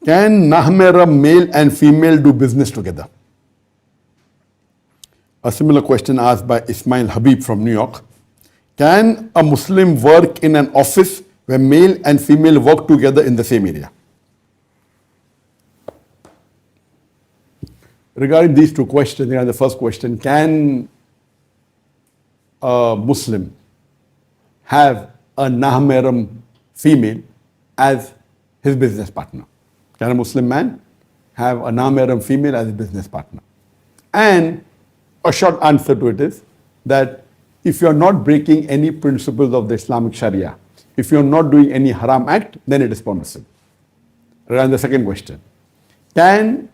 Can Non-Mahram male and female do business together? A similar question asked by Ismail Habib from New York. Can a Muslim work in an office where male and female work together in the same area? Regarding these two questions, the first question, can a Muslim have a Non-Mahram female as his business partner? Can a Muslim man have a Non-Mahram female as a business partner? And a short answer to it is that if you're not breaking any principles of the Islamic Sharia, if you're not doing any haram act, then it is permissible. And the second question, can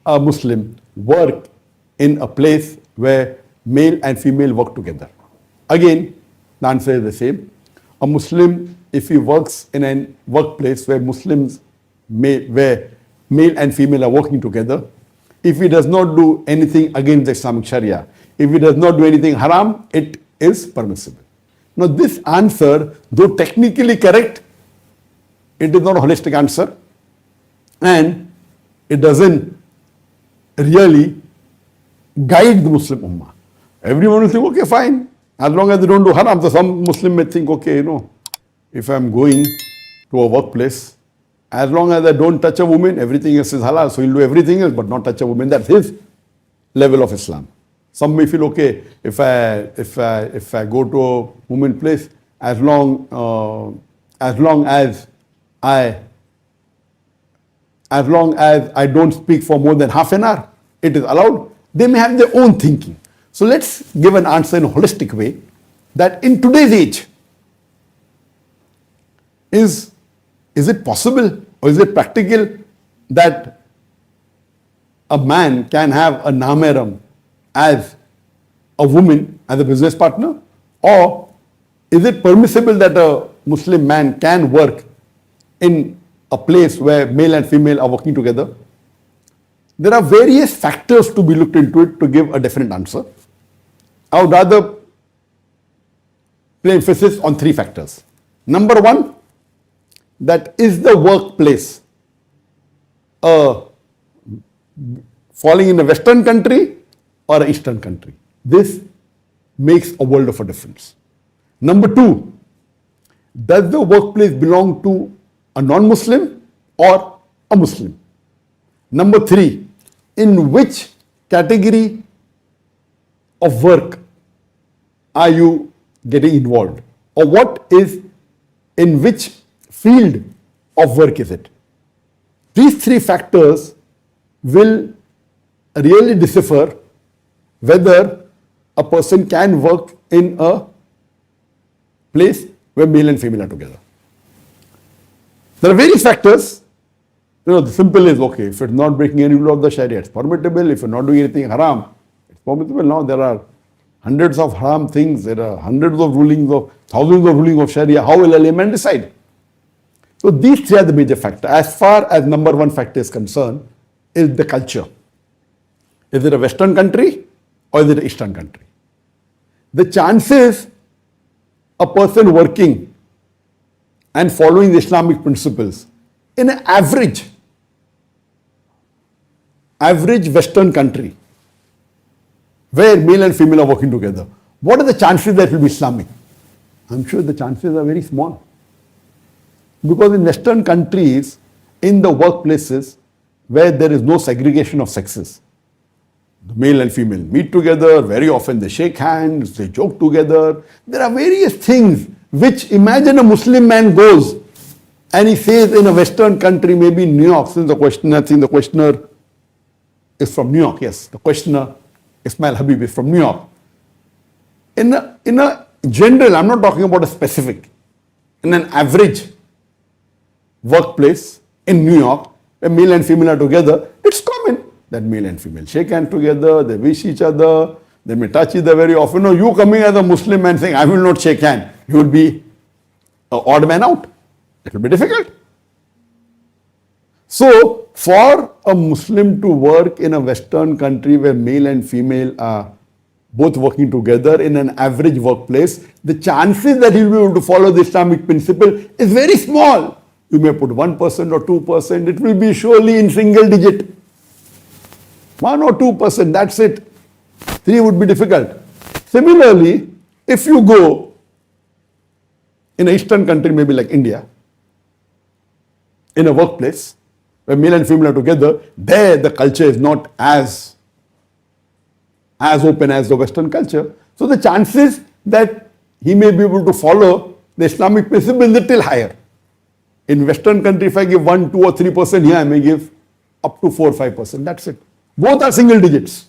a Muslim work in a place where male and female work together? Again, the answer is the same. A Muslim, if he works in a workplace where where male and female are working together, if he does not do anything against the Islamic Sharia, if he does not do anything haram, it is permissible. Now this answer, though technically correct, it is not a holistic answer, and it doesn't really guide the Muslim Ummah. Everyone will think, okay, fine, as long as they don't do haram. So some Muslim may think, okay, if I'm going to a workplace, as long as I don't touch a woman, everything else is halal. So he'll do everything else, but not touch a woman. That's his level of Islam. Some may feel, okay, if I go to a woman place, as long as I don't speak for more than half an hour, it is allowed. They may have their own thinking. So let's give an answer in a holistic way that in today's age, is it possible or is it practical that a man can have a Non-Mahram as a woman as a business partner? Or is it permissible that a Muslim man can work in a place where male and female are working together? There are various factors to be looked into it to give a definite answer. I would rather play emphasis on three factors. Number one, that is the workplace falling in a Western country or an Eastern country? This makes a world of a difference. Number two, does the workplace belong to a non-Muslim or a Muslim? Number three, in which category of work are you getting involved? Or what is, in which field of work is it? These three factors will really decipher whether a person can work in a place where male and female are together. There are various factors. The simple is, okay, if it's not breaking any rule of the Sharia, it's permissible. If you're not doing anything haram, it's permissible. Now there are hundreds of haram things, there are hundreds of rulings of, thousands of rulings of Sharia. How will a layman decide? So these three are the major factors. As far as number one factor is concerned, is the culture. Is it a Western country or is it an Eastern country? The chances a person working and following the Islamic principles in an average Western country where male and female are working together, what are the chances that it will be Islamic? I'm sure the chances are very small. Because in Western countries, in the workplaces where there is no segregation of sexes, the male and female meet together, very often they shake hands, they joke together. There are various things which, imagine a Muslim man goes and he says in a Western country, maybe in New York, since the questioner is from New York, yes, the questioner Ismail Habib is from New York. In a general, I'm not talking about a specific, in an average workplace in New York, where male and female are together, it's common that male and female shake hands together, they wish each other, they may touch each other very often. No, you coming as a Muslim and saying, I will not shake hands, you will be an odd man out. It will be difficult. So, for a Muslim to work in a Western country where male and female are both working together in an average workplace, the chances that he will be able to follow the Islamic principle is very small. You may put 1% or 2%. It will be surely in single digit. 1 or 2%, that's it. 3 would be difficult. Similarly, if you go in an Eastern country, maybe like India, in a workplace where male and female are together, there the culture is not as open as the Western culture. So the chances that he may be able to follow the Islamic principle is little higher. In Western country, if I give 1, 2 or 3%, here I may give up to 4 or 5%. That's it. Both are single digits.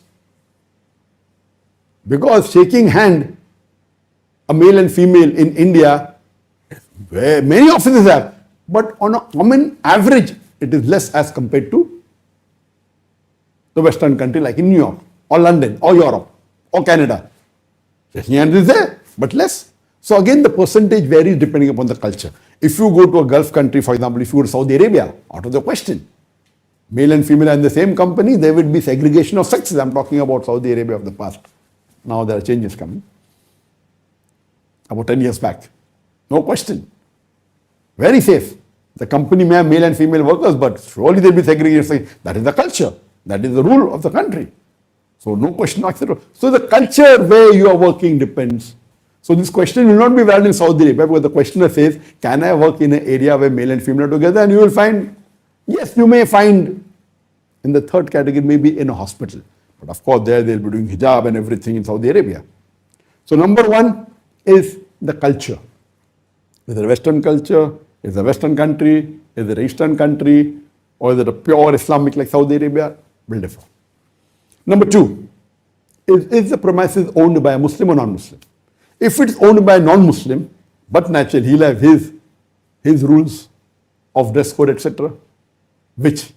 Because shaking hand, a male and female in India, where many offices have, but on a common average, it is less as compared to the Western country like in New York or London or Europe or Canada. Shaking hands is there, but less. So again, the percentage varies depending upon the culture. If you go to a Gulf country, for example, if you go to Saudi Arabia, out of the question, male and female are in the same company, there would be segregation of sexes. I'm talking about Saudi Arabia of the past. Now there are changes coming. About 10 years back. No question. Very safe. The company may have male and female workers, but surely there will be segregation. That is the culture. That is the rule of the country. So no question, etc. So the culture where you are working depends. So this question will not be valid in Saudi Arabia, because the questioner says, can I work in an area where male and female are together? And you will find, yes, you may find in the third category, maybe in a hospital. But of course, there they'll be doing hijab and everything in Saudi Arabia. So number one is the culture. Is it a Western culture? Is it a Western country? Is it an Eastern country? Or is it a pure Islamic like Saudi Arabia? Will differ. Number two, is the premises owned by a Muslim or non-Muslim? If it's owned by a non-Muslim, but naturally he'll have his rules of dress code, etc., which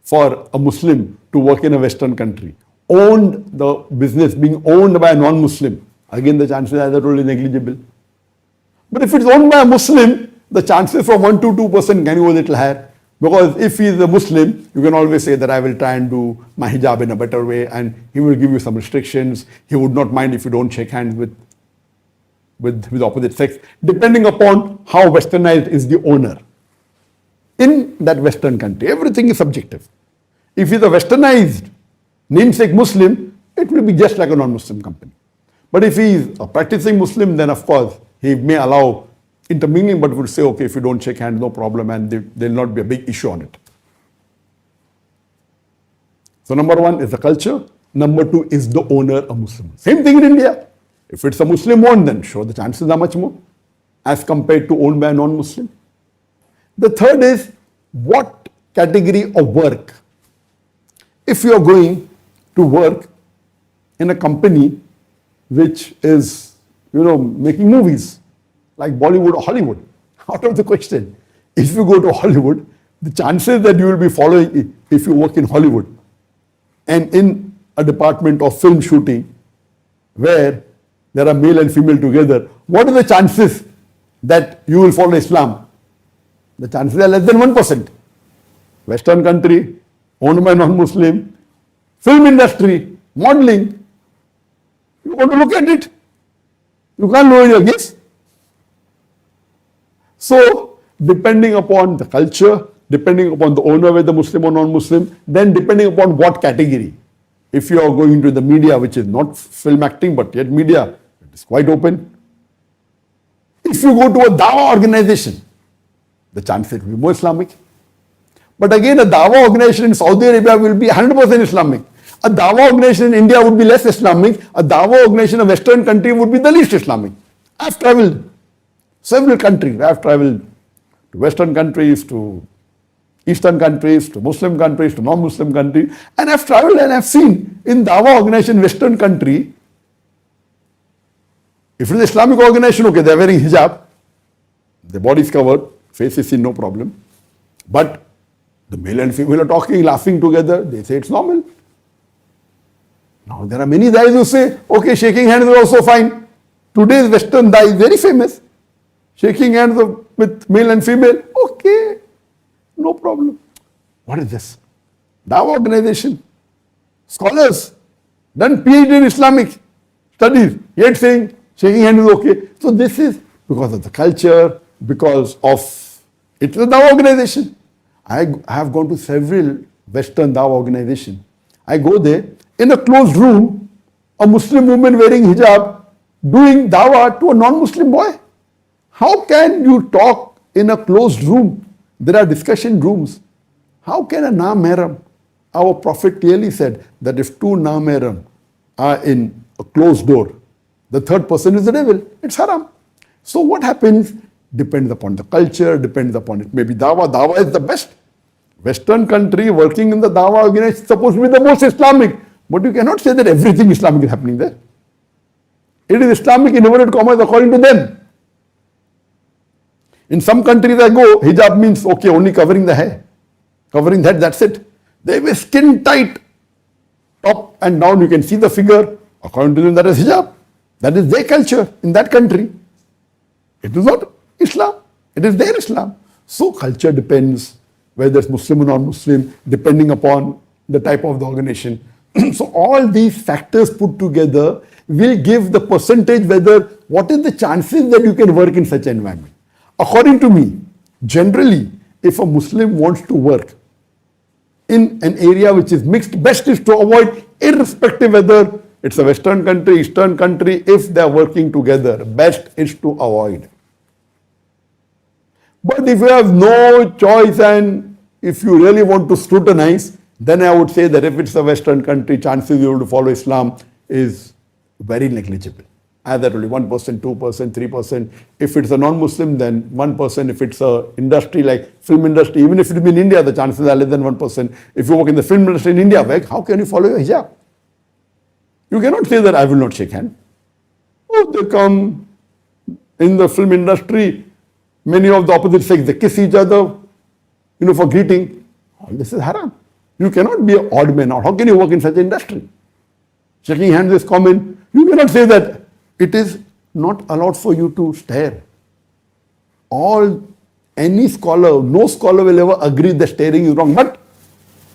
for a Muslim to work in a Western country, the business being owned by a non-Muslim, again the chances, as I told, is negligible. But if it's owned by a Muslim, the chances from 1 to 2% can go a little higher. Because if he is a Muslim, you can always say that I will try and do my hijab in a better way, and he will give you some restrictions. He would not mind if you don't shake hands with opposite sex, depending upon how westernized is the owner. In that Western country, everything is subjective. If he's a westernized namesake Muslim, it will be just like a non-Muslim company. But if he is a practicing Muslim, then of course he may allow intermingling, but would say, okay, if you don't shake hands, no problem, and there will not be a big issue on it. So number one is the culture. Number two is the owner a Muslim. Same thing in India. If it's a Muslim owned, then sure, the chances are much more as compared to owned by a non-Muslim. The third is what category of work. If you are going to work in a company which is, making movies, like Bollywood or Hollywood, out of the question. If you go to Hollywood, the chances that you will be following, if you work in Hollywood and in a department of film shooting where there are male and female together, what are the chances that you will follow Islam? The chances are less than 1%. Western country, owned by non-Muslim, film industry, modeling. You want to look at it. You can't lower your gaze. So, depending upon the culture, depending upon the owner, whether Muslim or non-Muslim, then depending upon what category. If you are going into the media, which is not film acting, but yet media, it is quite open. If you go to a Dawah organization, the chances will be more Islamic. But again, a Dawah organization in Saudi Arabia will be 100% Islamic. A Dawah organization in India would be less Islamic. A Dawah organization in a Western country would be the least Islamic. I have traveled several countries. I have traveled to Western countries, to Eastern countries, to Muslim countries, to non-Muslim countries. And I have traveled and I have seen in Dawah organization, Western country, if it is Islamic organization, okay, they are wearing hijab, the body is covered, face is seen, no problem. But the male and female are talking, laughing together, they say it's normal. Now there are many guys who say, okay, shaking hands is also fine. Today's Western guy is very famous. Shaking hands with male and female, okay, no problem. What is this? Dawah organization, scholars, done PhD in Islamic studies, yet saying shaking hands is okay. So this is because of the culture, because of It's a Dawah organization. I have gone to several Western Dawah organizations. I go there, in a closed room, a Muslim woman wearing hijab doing Dawah to a non-Muslim boy. How can you talk in a closed room? There are discussion rooms. How can a non-mahram? Our Prophet clearly said that if two non-mahram are in a closed door, the third person is the devil. It's haram. So what happens depends upon the culture, depends upon it. Maybe Dawah. Dawah is the best. Western country working in the Dawah organization is supposed to be the most Islamic. But you cannot say that everything Islamic is happening there. It is Islamic in inverted commas according to them. In some countries I go, hijab means okay, only covering the hair. Covering that, that's it. They wear skin tight, top and down, you can see the figure. According to them, that is hijab. That is their culture in that country. It is not Islam. It is their Islam. So culture depends, whether it's Muslim or non-Muslim, depending upon the type of the organization. So all these factors put together will give the percentage whether what is the chances that you can work in such an environment. According to me, generally, if a Muslim wants to work in an area which is mixed, best is to avoid, irrespective whether it's a Western country, Eastern country, if they are working together, best is to avoid. But if you have no choice and if you really want to scrutinize, then I would say that if it's a Western country, chances you to follow Islam is very negligible. Either only 1%, 2%, 3%. If it's a non-Muslim, then 1%. If it's a industry like film industry, even if it's in India, the chances are less than 1%. If you work in the film industry in India, how can you follow your hijab? You cannot say that I will not shake hands. Oh, they come in the film industry, many of the opposite sex, they kiss each other, for greeting. All this is haram. You cannot be an odd man out. How can you work in such an industry? Shaking hands is common. You cannot say that it is not allowed for you to stare. Any scholar, no scholar will ever agree that staring is wrong. But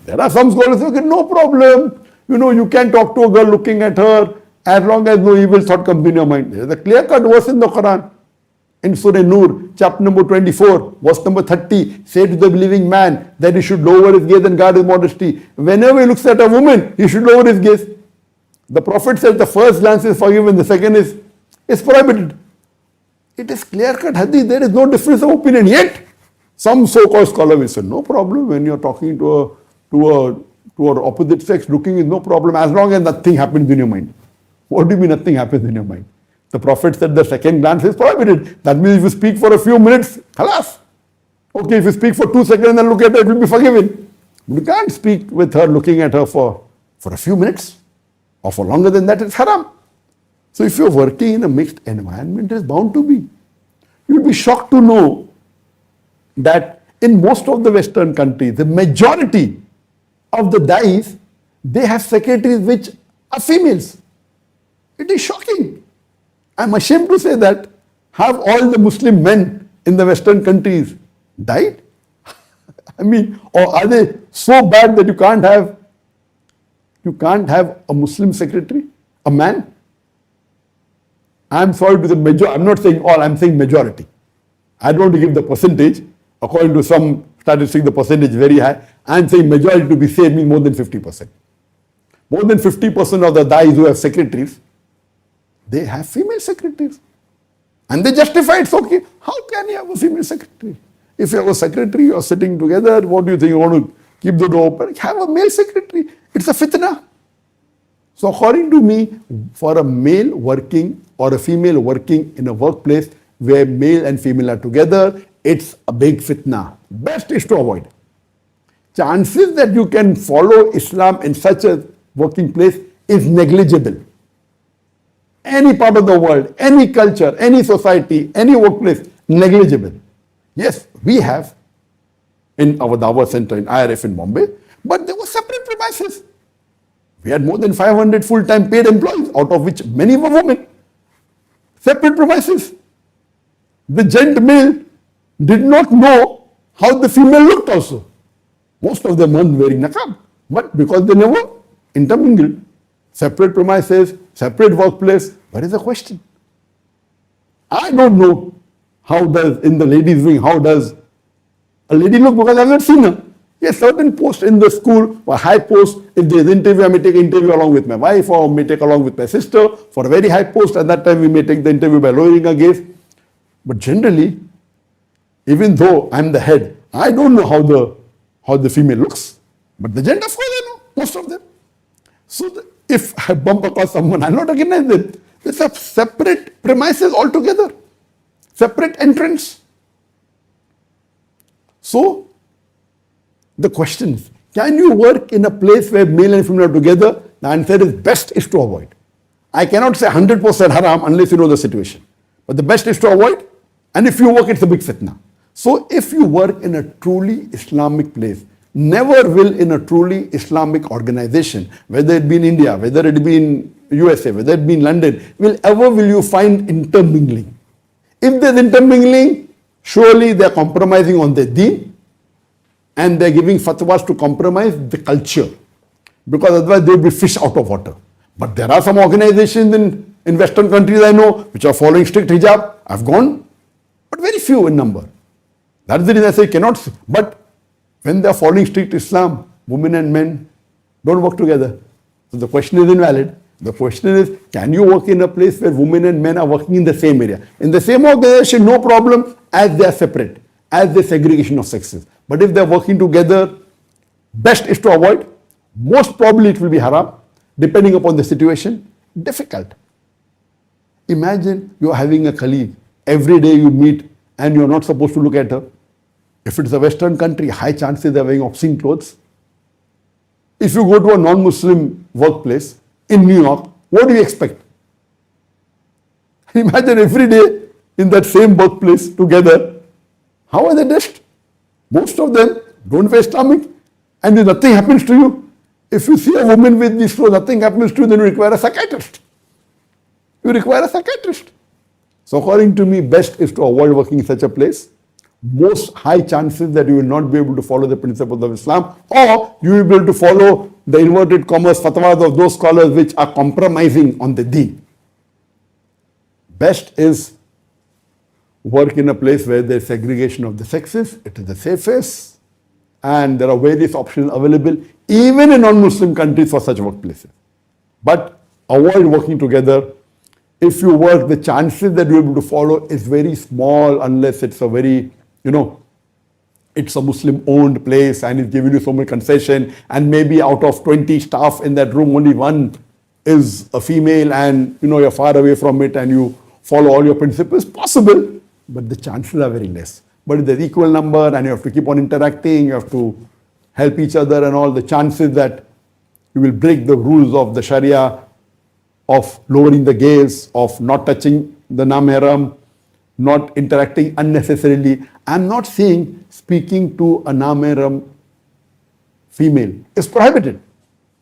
there are some scholars who say, okay, no problem. You can talk to a girl looking at her as long as no evil thought comes in your mind. There is a clear-cut verse in the Quran. In Surah Nur, chapter number 24, verse number 30, say to the believing man that he should lower his gaze and guard his modesty. Whenever he looks at a woman, he should lower his gaze. The Prophet says the first glance is forgiven, the second is prohibited. It is clear-cut hadith, there is no difference of opinion. Yet, some so-called scholar will say, no problem when you're talking to an opposite sex, looking is no problem as long as nothing happens in your mind. What do you mean nothing happens in your mind? The Prophet said the second glance is prohibited. That means if you speak for a few minutes, halas. Okay, if you speak for 2 seconds and look at her, it will be forgiven. You can't speak with her looking at her for a few minutes or for longer than that, it's haram. So if you're working in a mixed environment, it's bound to be. You'll be shocked to know that in most of the Western countries, the majority of the dais, they have secretaries which are females. It is shocking. I'm ashamed to say that. Have all the Muslim men in the Western countries died? Or are they so bad that you can't have a Muslim secretary, a man? I'm sorry to the majority. I'm not saying all, I'm saying majority. I don't want to give the percentage. According to some statistics, the percentage is very high. I'm saying majority to be safe means more than 50%. More than 50% of the dais who have secretaries, they have female secretaries. And they justify it's okay. How can you have a female secretary? If you have a secretary, you're sitting together, what do you think? You want to keep the door open? Have a male secretary. It's a fitna. So according to me, for a male working or a female working in a workplace where male and female are together, it's a big fitna. Best is to avoid. Chances that you can follow Islam in such a working place is negligible. Any part of the world, any culture, any society, any workplace, negligible. Yes, we have in our Dawah center in IRF in Bombay, but there were separate premises. We had more than 500 full-time paid employees, out of which many were women. Separate premises. The gent male did not know how the female looked also. Most of them weren't wearing niqab, but because they never intermingled. Separate premises, separate workplace. What is the question? I don't know how does, in the ladies' wing, how does A lady look because I've not seen her. Yes, certain posts in the school or high post. If there's interview, I may take interview along with my wife or may take along with my sister. For a very high post, at that time we may take the interview by lowering our gaze. But generally, even though I'm the head, I don't know how the female looks. But the gender, of course, I know, most of them. So if I bump across someone, I'll not recognize them. It's a separate premises altogether. Separate entrance. So, the question is, can you work in a place where male and female are together? The answer is best is to avoid. I cannot say 100% haram unless you know the situation. But the best is to avoid. And if you work, it's a big fitna. So if you work in a truly Islamic place, never will in a truly Islamic organization, whether it be in India, whether it be in USA, whether it be in London, will you find intermingling. If there's intermingling, surely they're compromising on their deen and they're giving fatwas to compromise the culture, because otherwise they'll be fish out of water. But there are some organizations in Western countries I know which are following strict hijab. I've gone, but very few in number. That's the reason I say cannot. But when they're following strict Islam, women and men don't work together. So the question is invalid. The question is, can you work in a place where women and men are working in the same area? In the same organization, no problem, as they are separate, as the segregation of sexes. But if they're working together, best is to avoid. Most probably it will be haram, depending upon the situation. Difficult. Imagine you're having a colleague, every day you meet and you're not supposed to look at her. If it's a Western country, high chances they're wearing obscene clothes. If you go to a non-Muslim workplace in New York, what do you expect? Imagine every day in that same workplace together, how are they dressed? Most of them don't wear Islamic, and if nothing happens to you. If you see a woman with these clothes, nothing happens to you, then you require a psychiatrist. You require a psychiatrist. So according to me, best is to avoid working in such a place. Most high chances that you will not be able to follow the principles of Islam, or you will be able to follow the inverted commas fatwas of those scholars which are compromising on the deen. Best is work in a place where there is segregation of the sexes. It is the safest, and there are various options available even in non-Muslim countries for such workplaces. But avoid working together. If you work, the chances that you're able to follow is very small unless it's a very, it's a Muslim-owned place and it's giving you so much concession, and maybe out of 20 staff in that room, only one is a female, and you're far away from it and you follow all your principles. Possible, but the chances are very less. But if there's equal number and you have to keep on interacting, you have to help each other and all, the chances that you will break the rules of the Sharia, of lowering the gaze, of not touching the non-mahram, not interacting unnecessarily. I'm not saying speaking to a non-mahram female is prohibited,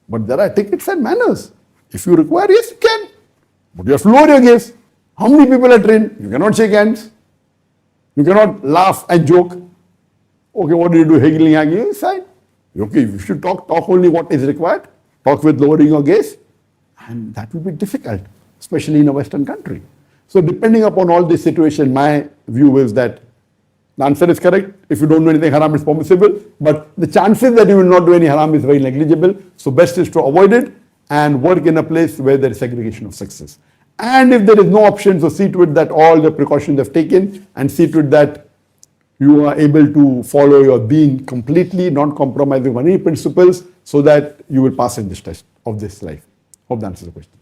but there are etiquettes and manners. If you require, yes, you can, but you have to lower your gaze. How many people are trained? You cannot shake hands. You cannot laugh and joke. Okay, what do you do? Haggling, it's fine. Okay, you should talk only what is required. Talk with lowering your gaze. And that will be difficult, especially in a Western country. So depending upon all this situation, my view is that the answer is correct. If you don't do anything haram, it's permissible. But the chances that you will not do any haram is very negligible. So best is to avoid it and work in a place where there is segregation of sexes. And if there is no option, so see to it that all the precautions have taken, and see to it that you are able to follow your deen completely, not compromising on any principles, so that you will pass in this test of this life. Hope that answers the question.